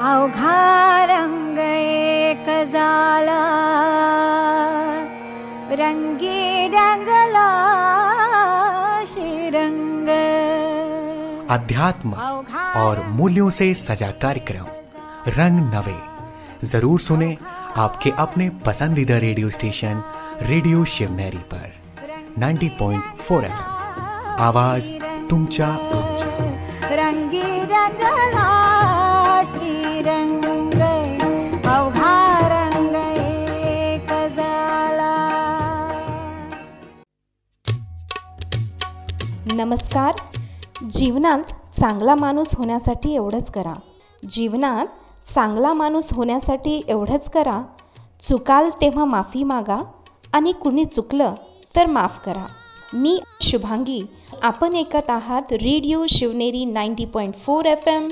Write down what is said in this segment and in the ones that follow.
अवघा रंग एक झाला, रंगी रंगला श्रीरंग। अध्यात्म और मूल्यों से सजा कार्यक्रम रंग नवे जरूर सुने आपके अपने पसंदीदा रेडियो स्टेशन रेडिओ शिवनेरी पर 90.4 FM। आवाज तुमच्या आमच्या। रंगी रंगला श्रीरंग, अवघा रंग एक झाला। नमस्कार। जीवनात चांगला माणूस होण्यासाठी एवढंच करा, जीवनात चांगला माणूस होण्यासाठी एवढंच करा। चुकाल तेव्हा माफी मागा आणि कुणी चुकलं तर माफ करा। मी शुभांगी, आपण ऐकत आहात रेडिओ शिवनेरी 90.4 FM।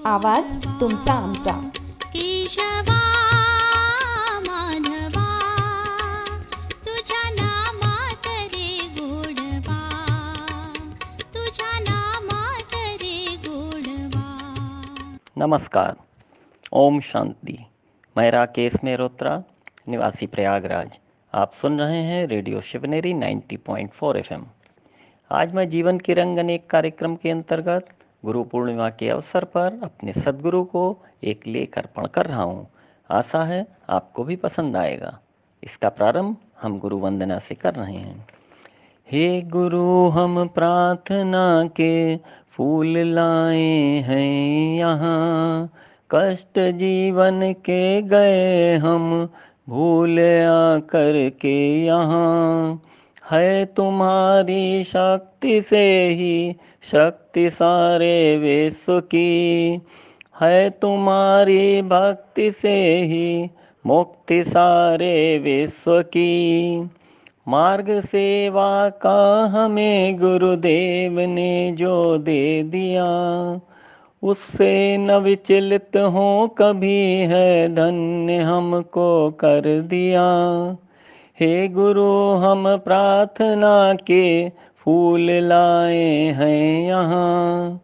आवाज तुमचा आमचा। केशवा माधवा तुझ्या नामात रे गोडवा, तुझ्या नामात रे गोडवा। नमस्कार, ओम शांति। मैं राकेश मेहरोत्रा, निवासी प्रयागराज। आप सुन रहे हैं रेडियो शिवनेरी 90.4 FM। आज मैं जीवन के रंग अनेक कार्यक्रम के अंतर्गत गुरु पूर्णिमा के अवसर पर अपने सद्गुरु को एक लेख अर्पण कर रहा हूँ। आशा है आपको भी पसंद आएगा। इसका प्रारंभ हम गुरु वंदना से कर रहे हैं। हे गुरु, हम प्रार्थना के फूल लाए हैं यहाँ, कष्ट जीवन के गए हम भूल आकर के यहाँ। है तुम्हारी शक्ति से ही शक्ति सारे विश्व की, है तुम्हारी भक्ति से ही मुक्ति सारे विश्व की। मार्ग सेवा का हमें गुरुदेव ने जो दे दिया, उससे न विचलित हो कभी, है धन्य हमको कर दिया। हे गुरु, हम प्रार्थना के फूल लाए हैं यहाँ,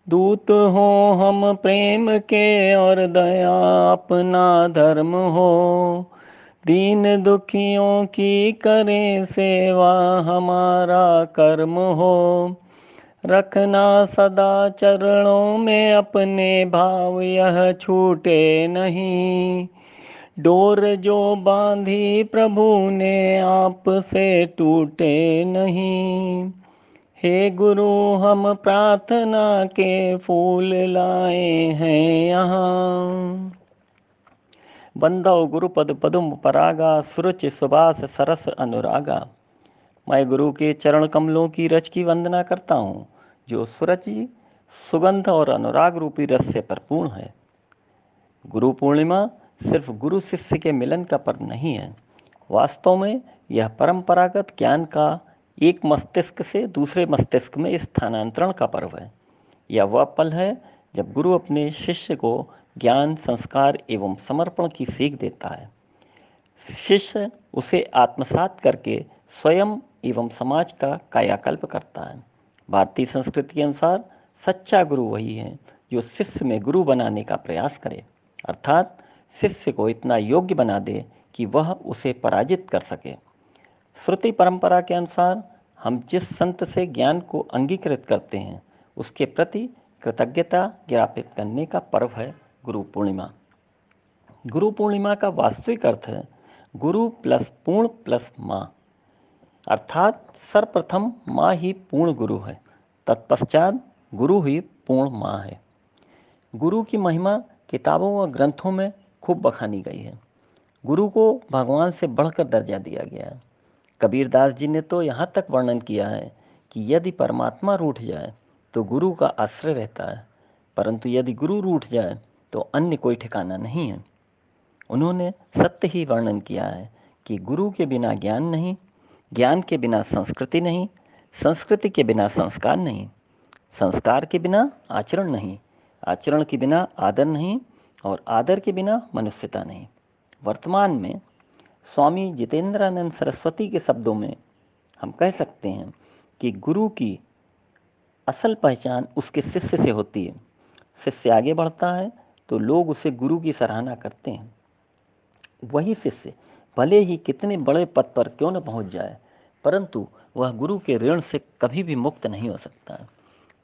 दूत हो हम प्रेम के और दया अपना धर्म हो। दीन दुखियों की करें सेवा हमारा कर्म हो, रखना सदा चरणों में अपने भाव यह छूटे नहीं। डोर जो बांधी प्रभु ने आप से टूटे नहीं। हे गुरु, हम प्रार्थना के फूल लाए हैं यहाँ। बंदौ गुरुपद पदुम परागा, सुरुचि सुबास सरस अनुरागा। मैं गुरु के चरण कमलों की रच की वंदना करता हूँ, जो सुरुचि, सुगंध और अनुराग रूपी रस से भरपूर है। गुरु पूर्णिमा सिर्फ गुरु शिष्य के मिलन का पर्व नहीं है। वास्तव में यह परंपरागत ज्ञान का एक मस्तिष्क से दूसरे मस्तिष्क में स्थानांतरण का पर्व है। यह वह पल है जब गुरु अपने शिष्य को ज्ञान, संस्कार एवं समर्पण की सीख देता है। शिष्य उसे आत्मसात करके स्वयं एवं समाज का कायाकल्प करता है। भारतीय संस्कृति के अनुसार सच्चा गुरु वही है जो शिष्य में गुरु बनाने का प्रयास करे, अर्थात शिष्य को इतना योग्य बना दे कि वह उसे पराजित कर सके। श्रुति परंपरा के अनुसार हम जिस संत से ज्ञान को अंगीकृत करते हैं, उसके प्रति कृतज्ञता ज्ञापित करने का पर्व है गुरु पूर्णिमा। गुरु पूर्णिमा का वास्तविक अर्थ है गुरु प्लस पूर्ण प्लस माँ, अर्थात सर्वप्रथम माँ ही पूर्ण गुरु है, तत्पश्चात गुरु ही पूर्ण माँ है। गुरु की महिमा किताबों व ग्रंथों में खूब बखानी गई है। गुरु को भगवान से बढ़कर दर्जा दिया गया है। कबीरदास जी ने तो यहाँ तक वर्णन किया है कि यदि परमात्मा रूठ जाए तो गुरु का आश्रय रहता है, परंतु यदि गुरु रूठ जाए तो अन्य कोई ठिकाना नहीं है। उन्होंने सत्य ही वर्णन किया है कि गुरु के बिना ज्ञान नहीं, ज्ञान के बिना संस्कृति नहीं, संस्कृति के बिना संस्कार नहीं, संस्कार के बिना आचरण नहीं, आचरण के बिना आदर नहीं और आदर के बिना मनुष्यता नहीं। वर्तमान में स्वामी जितेंद्रानंद सरस्वती के शब्दों में हम कह सकते हैं कि गुरु की असल पहचान उसके शिष्य से होती है। शिष्य आगे बढ़ता है तो लोग उसे गुरु की सराहना करते हैं। वही शिष्य भले ही कितने बड़े पद पर क्यों न पहुंच जाए, परंतु वह गुरु के ऋण से कभी भी मुक्त नहीं हो सकता।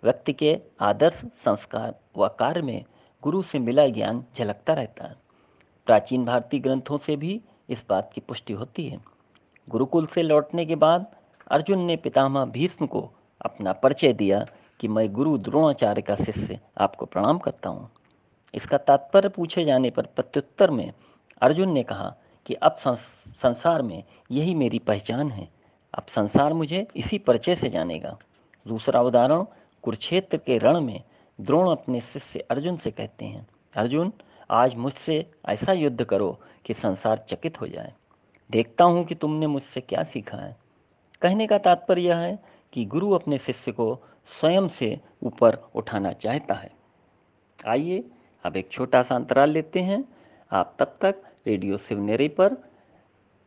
व्यक्ति के आदर्श, संस्कार व कार्य में गुरु से मिला ज्ञान झलकता रहता है। प्राचीन भारतीय ग्रंथों से भी इस बात की पुष्टि होती है। गुरुकुल से लौटने के बाद अर्जुन ने पितामह भीष्म को अपना परिचय दिया कि मैं गुरु द्रोणाचार्य का शिष्य आपको प्रणाम करता हूँ। इसका तात्पर्य पूछे जाने पर प्रत्युत्तर में अर्जुन ने कहा कि अब संसार में यही मेरी पहचान है, अब संसार मुझे इसी परिचय से जानेगा। दूसरा उदाहरण, कुरुक्षेत्र के रण में द्रोण अपने शिष्य अर्जुन से कहते हैं, अर्जुन, आज मुझसे ऐसा युद्ध करो कि संसार चकित हो जाए। देखता हूँ कि तुमने मुझसे क्या सीखा है। कहने का तात्पर्य यह है कि गुरु अपने शिष्य को स्वयं से ऊपर उठाना चाहता है। आइए अब एक छोटा सा अंतराल लेते हैं। आप तब तक रेडियो शिवनेरी पर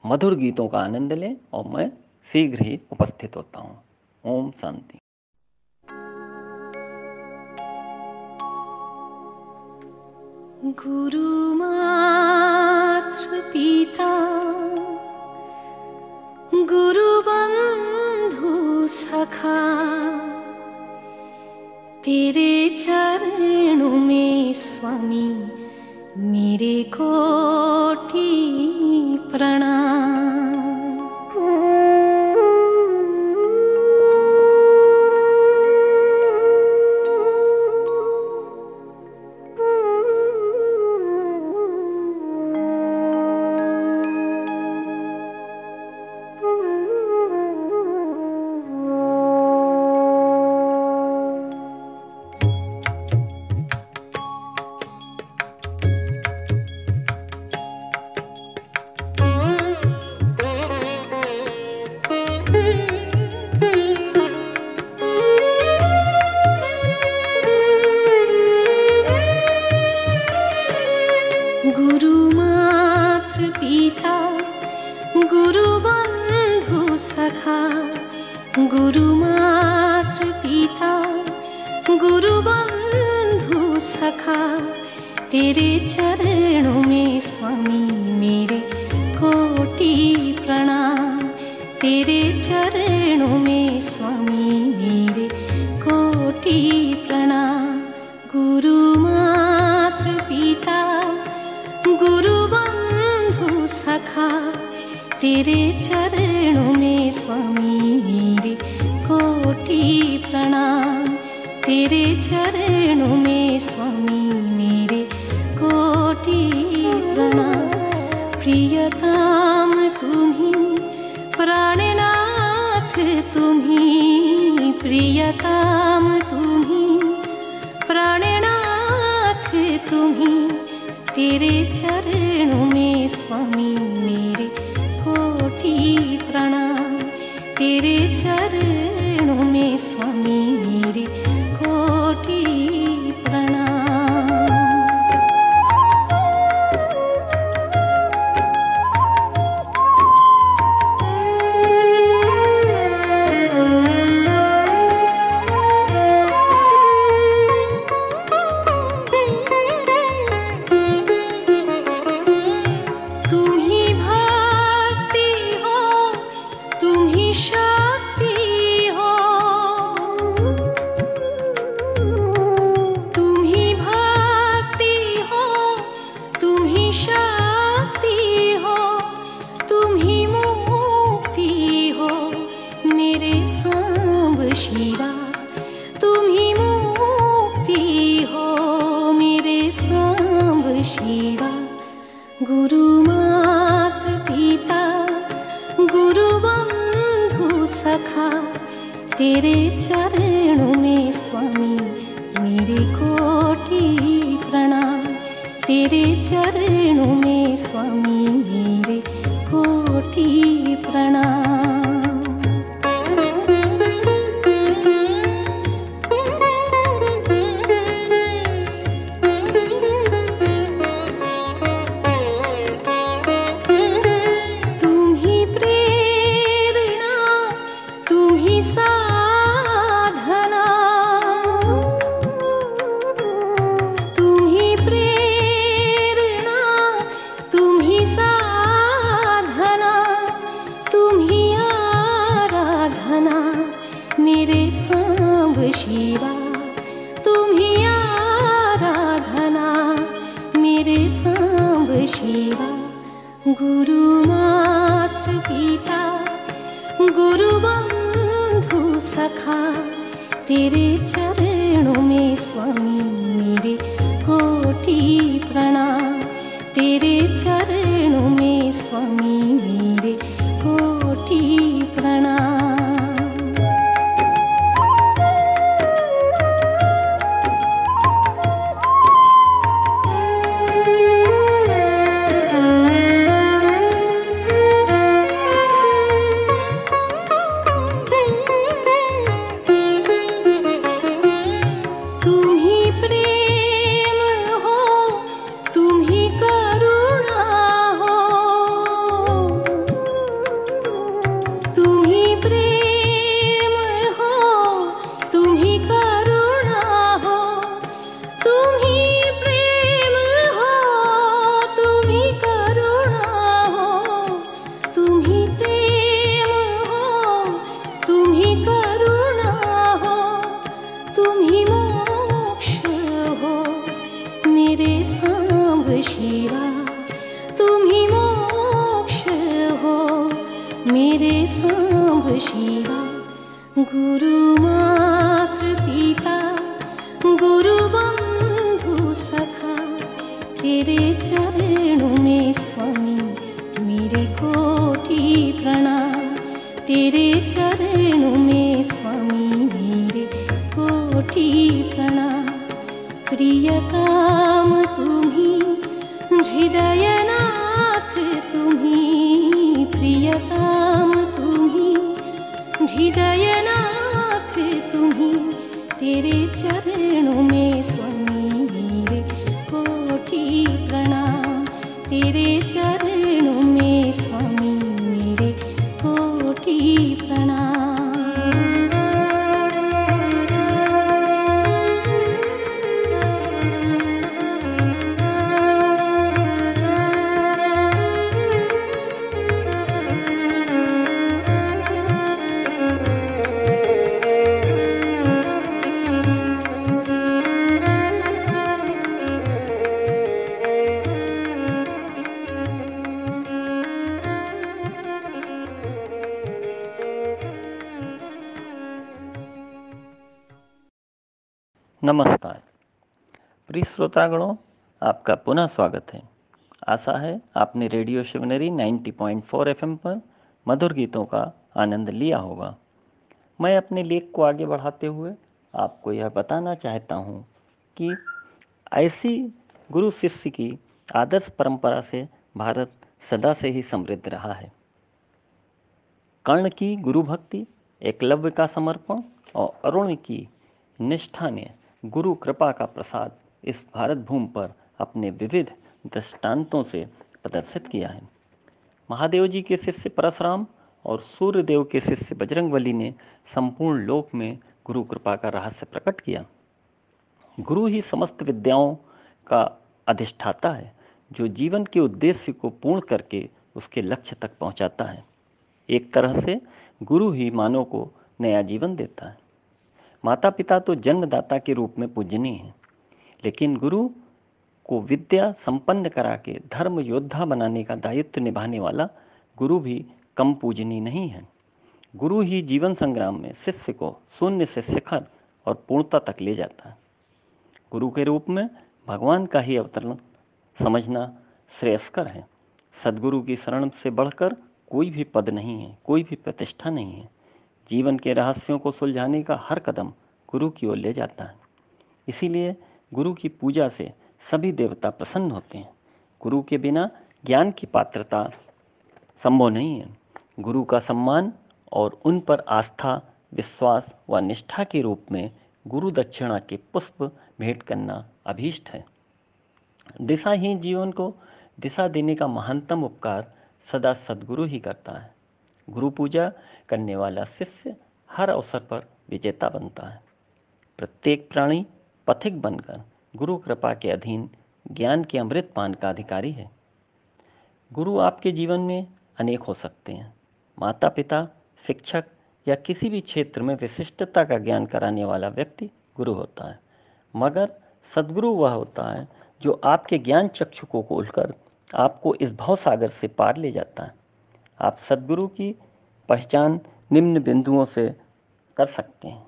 मधुर गीतों का आनंद लें और मैं शीघ्र ही उपस्थित होता हूँ। ओम शांति। गुरु मातृ पिता गुरु बंधु सखा, तेरे चरणों में स्वामी मेरे कोटि प्रणाम। गुरु मातृ पिता गुरु बंधु सखा, तेरे चरणों में स्वामी मेरे कोटि प्रणाम। तेरे चरणों में स्वामी मेरे कोटि प्रणाम। गुरु मातृ पिता गुरु बंधु सखा, तेरे चरणों में स्वामी मेरे कोटि प्रणाम। तेरे चरणों में स्वामी मेरे कोटि प्रणाम। प्रियतम तुम्ही प्राणनाथ तुम्ही, प्रियतम तुम्ही प्राणनाथ तुम्ही, तेरे चरणों में स्वामी मेरे कोटि प्रणाम। तेरे चरणों में स्वामी मेरे कोटि प्रणाम। गुरु मातृ पिता गुरु बंधु सखा, तेरे चरणों में स्वामी मेरे कोटि प्रणाम। तेरे चरणों में स्वामी मेरे कोटि प्रणाम। तुम्ही गुरु बंधु सखा तेरे चरणों में स्वामी मेरे कोटि प्रणाम। तेरे चरणों में स्वामी मेरे कोटि प्रणाम। गुरु मातृ पिता गुरु बंधु सखा तेरे चरणों में स्वामी मेरे कोटि प्रणाम। तेरे चरणों में स्वामी मेरे कोटि प्रणाम। प्रियतम तुम्ही हृदयनाथ तुम्ही प्रियतम तुम्ही हृदयनाथ तुम्ही। तेरे चरणों में स्वामी मेरे कोटि प्रणाम। तेरे चरणों में स्वामी मेरे कोटि प्रणाम। नमस्कार प्रिय श्रोतागणों, आपका पुनः स्वागत है। आशा है आपने रेडियो शिवनेरी 90.4 FM पर मधुर गीतों का आनंद लिया होगा। मैं अपने लेख को आगे बढ़ाते हुए आपको यह बताना चाहता हूँ कि ऐसी गुरु शिष्य की आदर्श परंपरा से भारत सदा से ही समृद्ध रहा है। कर्ण की गुरु भक्ति, एकलव्य का समर्पण और अरुण की निष्ठा ने गुरु कृपा का प्रसाद इस भारत भूमि पर अपने विविध दृष्टांतों से प्रदर्शित किया है। महादेव जी के शिष्य परशुराम और सूर्यदेव के शिष्य बजरंगबली ने संपूर्ण लोक में गुरु कृपा का रहस्य प्रकट किया। गुरु ही समस्त विद्याओं का अधिष्ठाता है, जो जीवन के उद्देश्य को पूर्ण करके उसके लक्ष्य तक पहुंचाता है। एक तरह से गुरु ही मानव को नया जीवन देता है। माता पिता तो जन्मदाता के रूप में पूजनीय हैं, लेकिन गुरु को विद्या संपन्न करा के धर्म योद्धा बनाने का दायित्व निभाने वाला गुरु भी कम पूजनीय नहीं है। गुरु ही जीवन संग्राम में शिष्य को शून्य से शिखर और पूर्णता तक ले जाता है। गुरु के रूप में भगवान का ही अवतरण समझना श्रेयस्कर है। सद्गुरु की शरण से बढ़कर कोई भी पद नहीं है, कोई भी प्रतिष्ठा नहीं है। जीवन के रहस्यों को सुलझाने का हर कदम गुरु की ओर ले जाता है। इसीलिए गुरु की पूजा से सभी देवता प्रसन्न होते हैं। गुरु के बिना ज्ञान की पात्रता संभव नहीं है। गुरु का सम्मान और उन पर आस्था, विश्वास व निष्ठा के रूप में गुरु दक्षिणा के पुष्प भेंट करना अभीष्ट है। दिशाहीन जीवन को दिशा देने का महानतम उपकार सदा सद्गुरु ही करता है। गुरु पूजा करने वाला शिष्य हर अवसर पर विजेता बनता है। प्रत्येक प्राणी पथिक बनकर गुरु कृपा के अधीन ज्ञान के अमृत पान का अधिकारी है। गुरु आपके जीवन में अनेक हो सकते हैं। माता पिता, शिक्षक या किसी भी क्षेत्र में विशिष्टता का ज्ञान कराने वाला व्यक्ति गुरु होता है। मगर सद्गुरु वह होता है जो आपके ज्ञान चक्षु को खोलकर आपको इस भवसागर से पार ले जाता है। आप सद्गुरु की पहचान निम्न बिंदुओं से कर सकते हैं।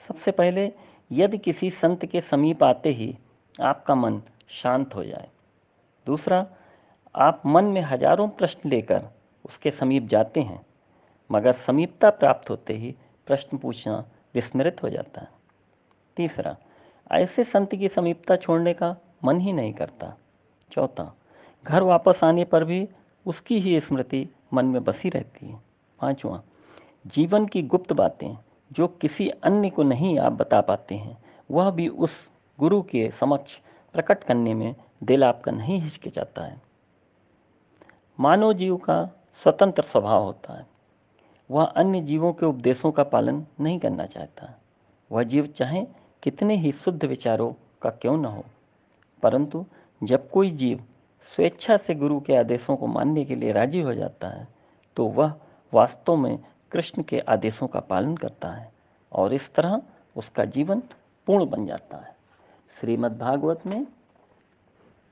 सबसे पहले, यदि किसी संत के समीप आते ही आपका मन शांत हो जाए। दूसरा, आप मन में हजारों प्रश्न लेकर उसके समीप जाते हैं, मगर समीपता प्राप्त होते ही प्रश्न पूछना विस्मृत हो जाता है। तीसरा, ऐसे संत की समीपता छोड़ने का मन ही नहीं करता। चौथा, घर वापस आने पर भी उसकी ही स्मृति मन में बसी रहती है। पांचवा, जीवन की गुप्त बातें जो किसी अन्य को नहीं आप बता पाते हैं, वह भी उस गुरु के समक्ष प्रकट करने में दिल आपका नहीं हिचकिचाता है। मानव जीव का स्वतंत्र स्वभाव होता है। वह अन्य जीवों के उपदेशों का पालन नहीं करना चाहता। वह जीव चाहे कितने ही शुद्ध विचारों का क्यों न हो, परंतु जब कोई जीव स्वेच्छा से गुरु के आदेशों को मानने के लिए राजी हो जाता है, तो वह वास्तव में कृष्ण के आदेशों का पालन करता है और इस तरह उसका जीवन पूर्ण बन जाता है। श्रीमद् भागवत में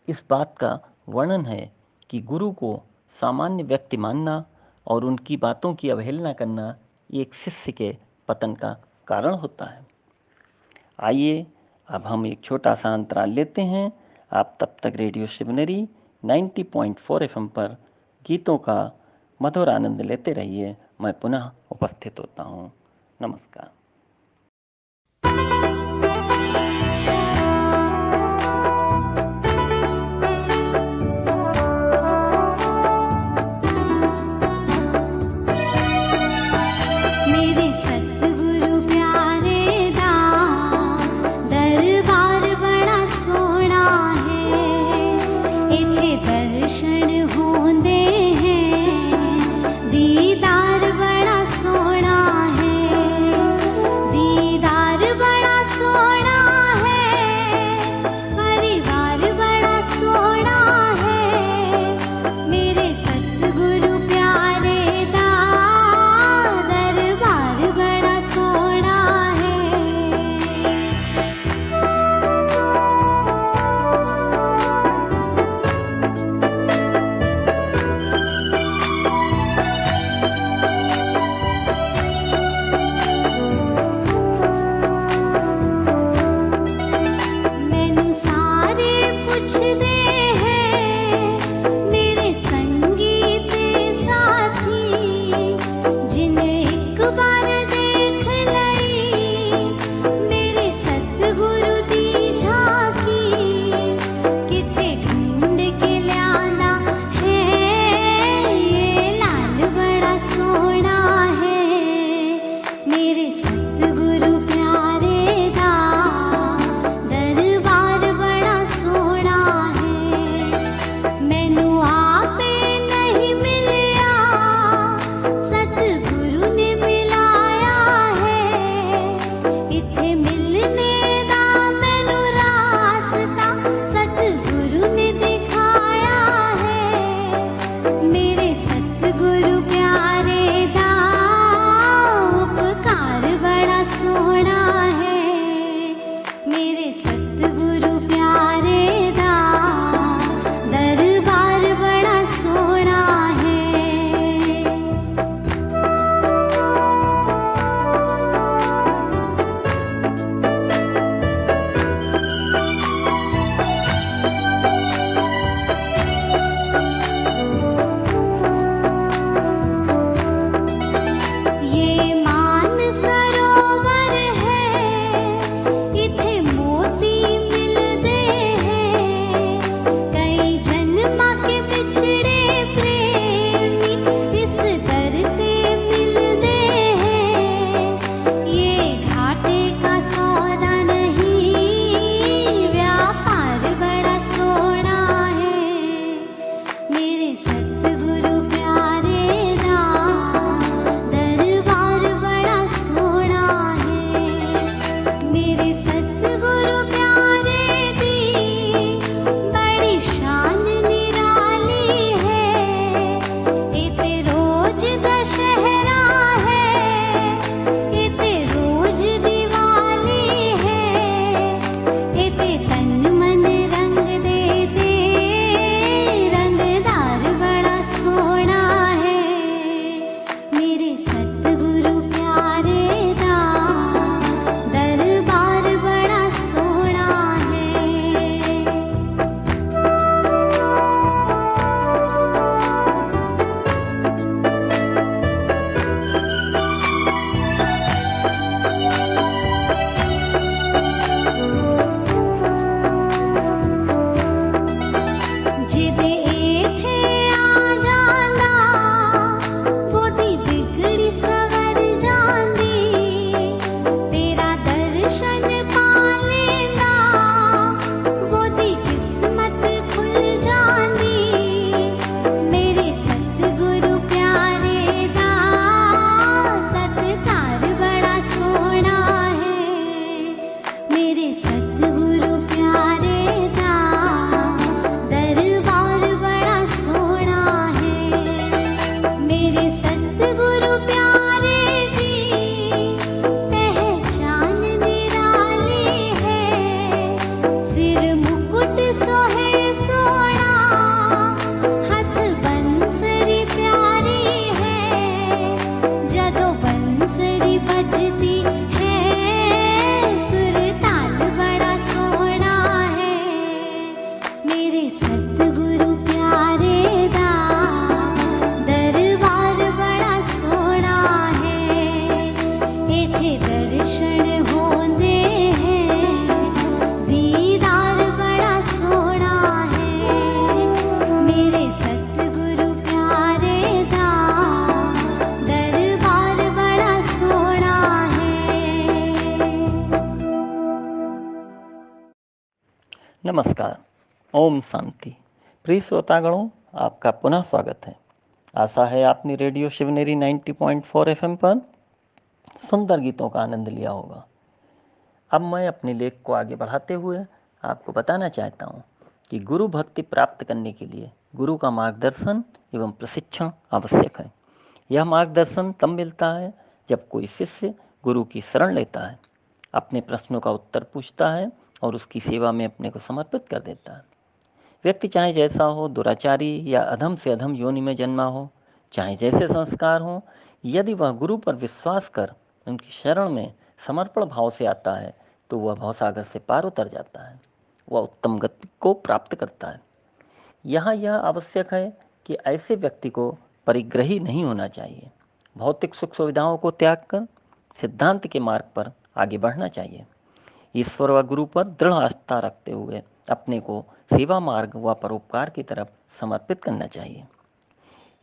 इस बात का वर्णन है कि गुरु को सामान्य व्यक्ति मानना और उनकी बातों की अवहेलना करना एक शिष्य के पतन का कारण होता है। आइए अब हम एक छोटा सा अंतराल लेते हैं। आप तब तक रेडियो शिवनेरी 90.4 FM पर गीतों का मधुर आनंद लेते रहिए। मैं पुनः उपस्थित होता हूँ। नमस्कार। दीदार बड़ा सोना है। नमस्कार, ओम शांति। प्रिय श्रोतागणों, आपका पुनः स्वागत है। आशा है आपने रेडियो शिवनेरी 90.4 FM पर सुंदर गीतों का आनंद लिया होगा। अब मैं अपने लेख को आगे बढ़ाते हुए आपको बताना चाहता हूँ कि गुरु भक्ति प्राप्त करने के लिए गुरु का मार्गदर्शन एवं प्रशिक्षण आवश्यक है। यह मार्गदर्शन तब मिलता है जब कोई शिष्य गुरु की शरण लेता है, अपने प्रश्नों का उत्तर पूछता है और उसकी सेवा में अपने को समर्पित कर देता है। व्यक्ति चाहे जैसा हो, दुराचारी या अधम से अधम योनि में जन्मा हो, चाहे जैसे संस्कार हो, यदि वह गुरु पर विश्वास कर उनकी शरण में समर्पण भाव से आता है तो वह भवसागर से पार उतर जाता है, वह उत्तम गति को प्राप्त करता है। यहाँ यह आवश्यक है कि ऐसे व्यक्ति को परिग्रही नहीं होना चाहिए। भौतिक सुख सुविधाओं को त्याग कर सिद्धांत के मार्ग पर आगे बढ़ना चाहिए। ईश्वर व गुरु पर दृढ़ आस्था रखते हुए अपने को सेवा मार्ग व परोपकार की तरफ समर्पित करना चाहिए।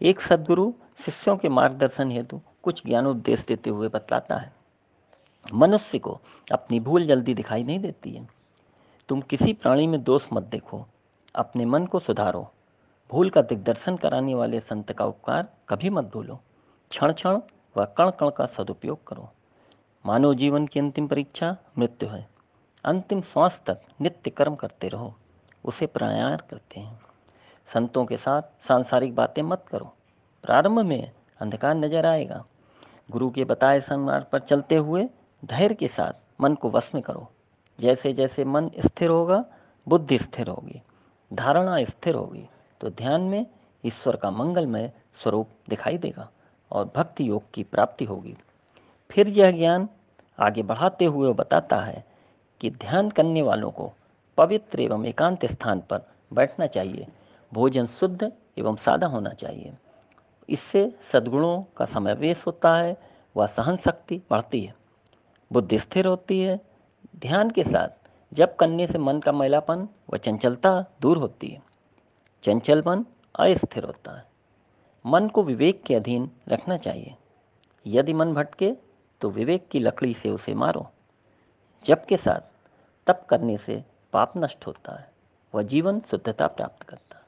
एक सद्गुरु शिष्यों के मार्गदर्शन हेतु कुछ ज्ञानोपदेश देते हुए बतलाता है, मनुष्य को अपनी भूल जल्दी दिखाई नहीं देती है। तुम किसी प्राणी में दोष मत देखो, अपने मन को सुधारो। भूल का दिग्दर्शन कराने वाले संत का उपकार कभी मत भूलो। क्षण क्षण व कण कण का सदुपयोग करो। मानव जीवन की अंतिम परीक्षा मृत्यु है। अंतिम श्वास तक नित्य कर्म करते रहो, उसे प्राणायाम करते हैं। संतों के साथ सांसारिक बातें मत करो। प्रारंभ में अंधकार नजर आएगा। गुरु के बताए मार्ग पर चलते हुए धैर्य के साथ मन को वश में करो। जैसे जैसे मन स्थिर होगा, बुद्धि स्थिर होगी, धारणा स्थिर होगी, तो ध्यान में ईश्वर का मंगलमय स्वरूप दिखाई देगा और भक्ति योग की प्राप्ति होगी। फिर यह ज्ञान आगे बढ़ाते हुए बताता है कि ध्यान करने वालों को पवित्र एवं एकांत स्थान पर बैठना चाहिए। भोजन शुद्ध एवं सादा होना चाहिए। इससे सद्गुणों का समावेश होता है व सहन शक्ति बढ़ती है, बुद्धि स्थिर होती है। ध्यान के साथ जप करने से मन का मैलापन व चंचलता दूर होती है। चंचल मन अस्थिर होता है। मन को विवेक के अधीन रखना चाहिए। यदि मन भटके तो विवेक की लकड़ी से उसे मारो। जप के साथ तप करने से पाप नष्ट होता है, वह जीवन शुद्धता प्राप्त करता है।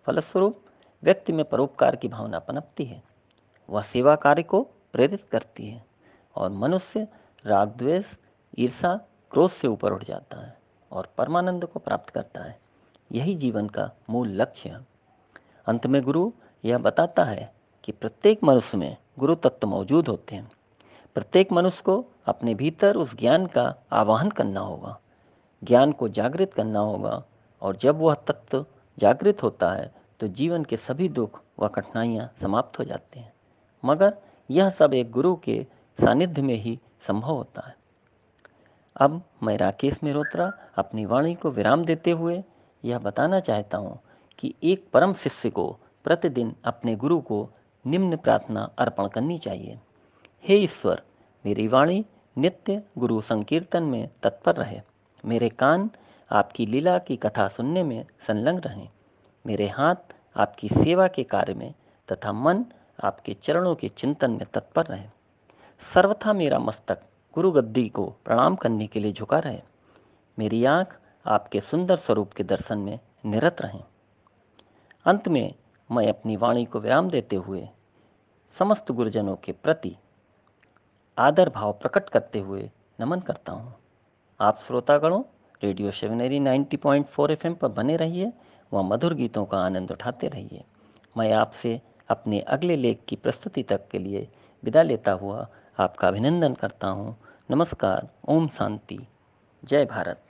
फलस्वरूप व्यक्ति में परोपकार की भावना पनपती है, वह सेवा कार्य को प्रेरित करती है और मनुष्य राग द्वेष ईर्षा क्रोध से ऊपर उठ जाता है और परमानंद को प्राप्त करता है। यही जीवन का मूल लक्ष्य है। अंत में गुरु यह बताता है कि प्रत्येक मनुष्य में गुरु तत्व मौजूद होते हैं। प्रत्येक मनुष्य को अपने भीतर उस ज्ञान का आवाहन करना होगा, ज्ञान को जागृत करना होगा, और जब वह तत्व जागृत होता है तो जीवन के सभी दुख व कठिनाइयाँ समाप्त हो जाते हैं। मगर यह सब एक गुरु के सानिध्य में ही संभव होता है। अब मैं राकेश मेहरोत्रा अपनी वाणी को विराम देते हुए यह बताना चाहता हूँ कि एक परम शिष्य को प्रतिदिन अपने गुरु को निम्न प्रार्थना अर्पण करनी चाहिए। हे ईश्वर, मेरी वाणी नित्य गुरु संकीर्तन में तत्पर रहे। मेरे कान आपकी लीला की कथा सुनने में संलग्न रहें। मेरे हाथ आपकी सेवा के कार्य में तथा मन आपके चरणों के चिंतन में तत्पर रहे। सर्वथा मेरा मस्तक गुरु गद्दी को प्रणाम करने के लिए झुका रहे। मेरी आँख आपके सुंदर स्वरूप के दर्शन में निरत रहें। अंत में मैं अपनी वाणी को विराम देते हुए समस्त गुरुजनों के प्रति आदर भाव प्रकट करते हुए नमन करता हूँ। आप श्रोतागणों रेडियो शिवनेरी 90.4 FM पर बने रहिए व मधुर गीतों का आनंद उठाते रहिए। मैं आपसे अपने अगले लेख की प्रस्तुति तक के लिए विदा लेता हुआ आपका अभिनंदन करता हूँ। नमस्कार, ओम शांति, जय भारत।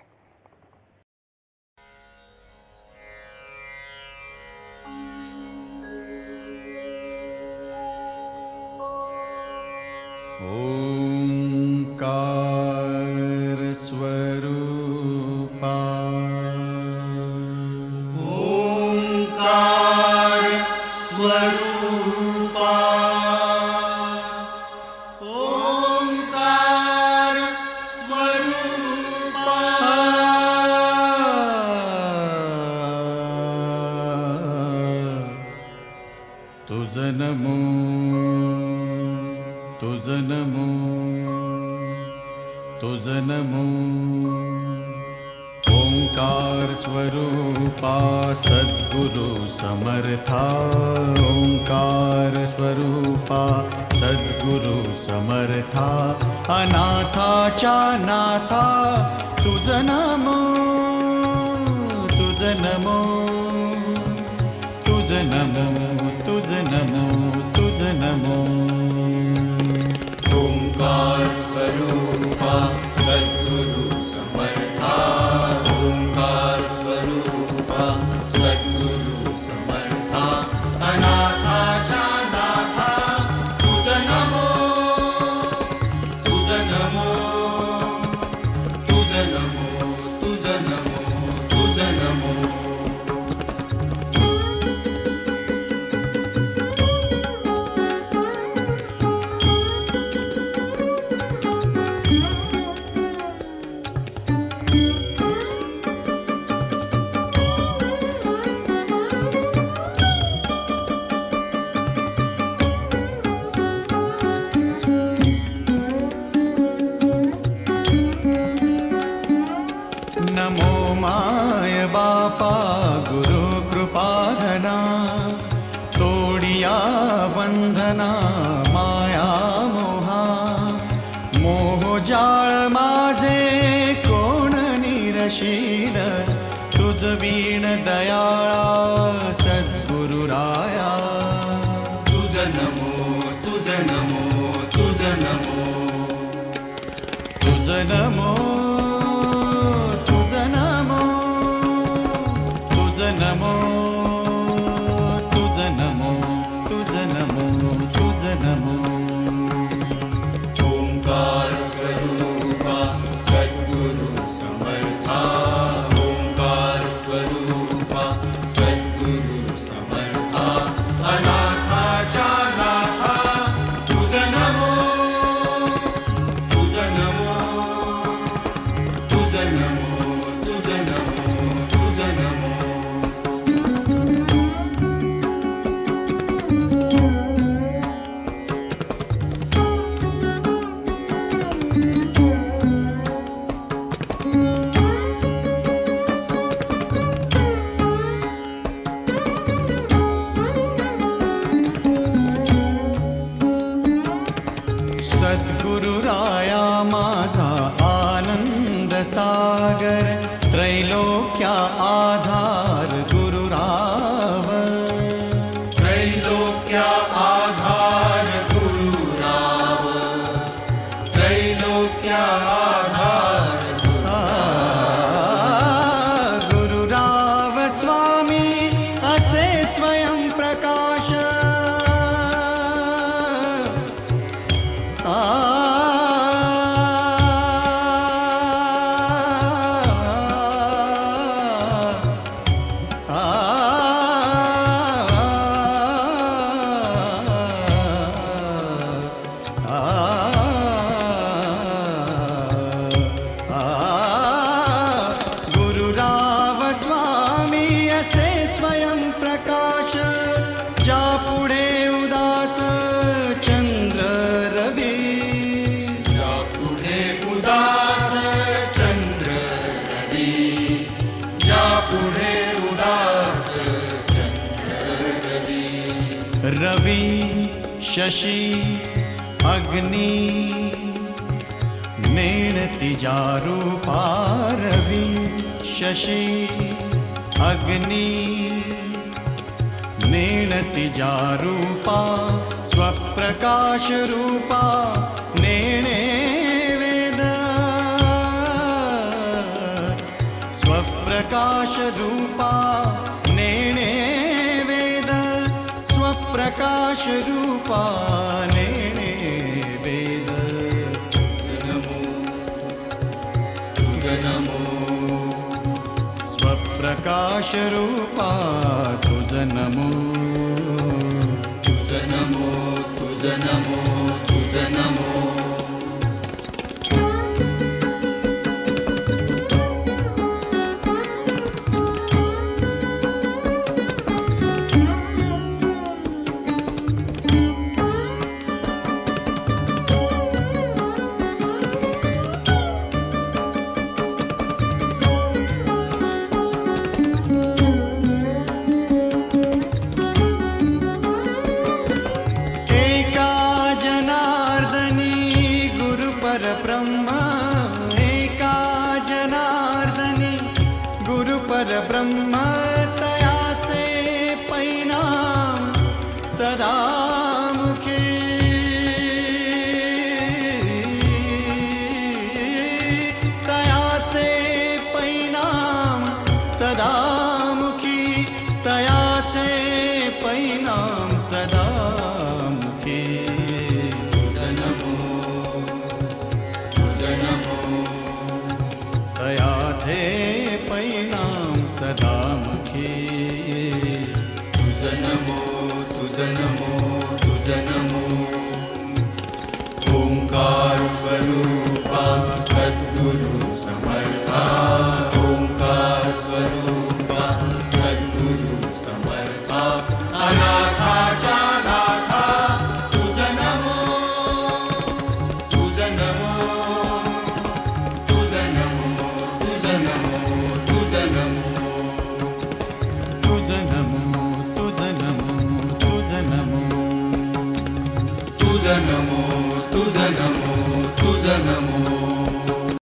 ओंकार स्वरूपा ओंकार स्वरूपा ओंकार स्वरूपा तुझ नमो तुझ नमो तुझ नमो ओम ओंकार स्वरूपा सद्गुरु समर्था ओंकार स्वरूपा सद्गुरु समर्था अनाथाच्या नाथा तुझ नमो तुझ नमो तुझ नमो तुझ नमो तुझ नमो ओंकार स्वरूपा सद्गुरु समर्था ओंकार स्वरूपा सद्गुरु समर्था अनाथाच्या नाथा तुझ नमो तुझ नमो तुझ नमो तुझ नमो तुझ नमो नमो माय बापा गुरु कृपाघना तोडिया बंधना माया मोहा मोहजाळ माझे कोण निरशील तुझ वीण दयाळा सद्गुरु राया तुझ नमो तुझ नमो तुझ नमो तुझ नमो तुझ नमो तुझ नमो तुझ नमो तुझ नमो तुझ नमो ओंकार स्वरूपा सद्गुरु समर्था ओंकार स्वरूपा सद्गुरु समर्था अनाथाच्या नाथा तुझ नमो तुझ नमो तुझ नमो तुझ नमो तुझ नमो सद्गुरु राया माझा आनंद सागर त्रैलोक्या आधार गुरुराव त्रैलोक्या आधार गुरुराव त्रैलोक्या आधार गुरुराव स्वामी असे स्वयं प्रकाश गुरुराव स्वामी असे स्वयं प्रकाश ज्या पुढे उदास चंद्र रवी या पुढे उदास चंद्र रवी या पुढे उदास चंद्र रवी रवि शशि अग्नि नेणती रूपा रवि शशि अग्नि नेणती रूपा स्वप्रकाश रूपा नेणे वेद स्वप्रकाश रूपा नेणे वेद स्वप्रकाश रूपा नेणे वेद तुझ नमो स्वप्रकाश रूपा तुझ नमो तुझ नमो तुझ नमो तुझ नमो परब्रह्म एका जनार्दनी गुरु परब्रह्म तयाचे परिणाम सदा मुखे तयाचे परिणाम सदा मुखी तयाचे परिणाम सदा मुखी तयाचे परिणाम सदा मुखी तुझ नमो ओंकार स्वरूपा सद्गुरु समर्था ओंकार स्वरूपा सद्गुरु समर्था अनाथाच्या नाथा तुझ नमो तुझ नमो तुझ नमो तुझ नमो तुझ नमो तुझ नमो तुझ नमो तुझ नमो तुझ नमो तुझ नमो तुझ नमो